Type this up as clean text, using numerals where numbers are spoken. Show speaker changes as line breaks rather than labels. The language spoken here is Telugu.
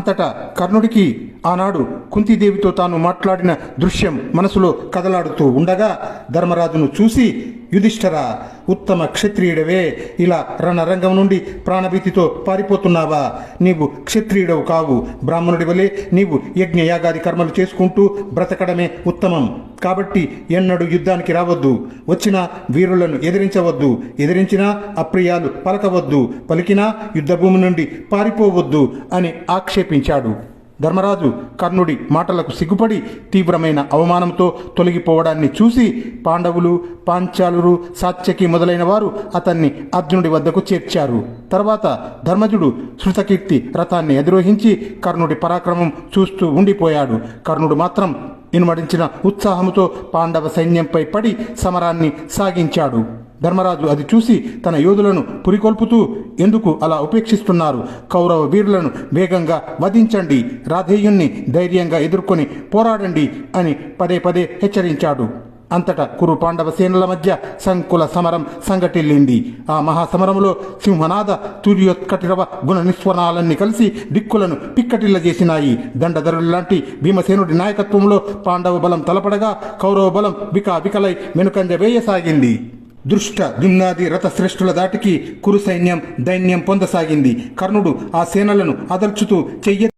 అంతటా కర్ణుడికి ఆనాడు కుంతీదేవితో తాను మాట్లాడిన దృశ్యం మనసులో కదలాడుతూ ఉండగా ధర్మరాజును చూసి, యుధిష్ఠరా, ఉత్తమ క్షత్రియుడవే, ఇలా రణరంగం నుండి ప్రాణభీతితో పారిపోతున్నావా? నీవు క్షత్రియుడవు కావు. బ్రాహ్మణుడి వలె నీవు యజ్ఞయాగాది కర్మలు చేసుకుంటూ బ్రతకడమే ఉత్తమం. కాబట్టి ఎన్నడూ యుద్ధానికి రావద్దు. వచ్చినా వీరులను ఎదిరించవద్దు. ఎదిరించినా అప్రియాలు పలకవద్దు. పలికినా యుద్ధభూమి నుండి పారిపోవద్దు అని ఆక్షేపించాడు. ధర్మరాజు కర్ణుడి మాటలకు సిగ్గుపడి తీవ్రమైన అవమానంతో తొలగిపోవడాన్ని చూసి పాండవులు, పాంచాలురు, సాత్యకి మొదలైన వారు అతన్ని అర్జునుడి వద్దకు చేర్చారు. తర్వాత ధర్మజుడు శృతకీర్తి రథాన్ని అధిరోహించి కర్ణుడి పరాక్రమం చూస్తూ ఉండిపోయాడు. కర్ణుడు మాత్రం ఇనుమడించిన ఉత్సాహంతో పాండవ సైన్యంపై పడి సమరాన్ని సాగించాడు. ధర్మరాజు అది చూసి తన యోధులను పురికొల్పుతూ, ఎందుకు అలా ఉపేక్షిస్తున్నారు? కౌరవ వీరులను వేగంగా వధించండి, రాధేయుణ్ణి ధైర్యంగా ఎదుర్కొని పోరాడండి అని పదే పదే హెచ్చరించాడు. అంతటా కురు పాండవ సేనల మధ్య సంకుల సమరం సంఘటిల్లింది. ఆ మహాసమరంలో సింహనాద తూర్యోత్కటిరవ గుణ నిస్వనాలన్నీ కలిసి దిక్కులను పిక్కటిల్ల చేసినాయి. దండధరులాంటి భీమసేనుడి నాయకత్వంలో పాండవ బలం తలపడగా కౌరవ బలం వికలై వెనుకంజ వేయసాగింది. దృష్ట దుమ్నాది రథశ్రేష్ఠుల దాటికి కురు సైన్యం దైన్యం పొందసాగింది. కర్ణుడు ఆ సేనలను అదల్చుతూ చెయ్య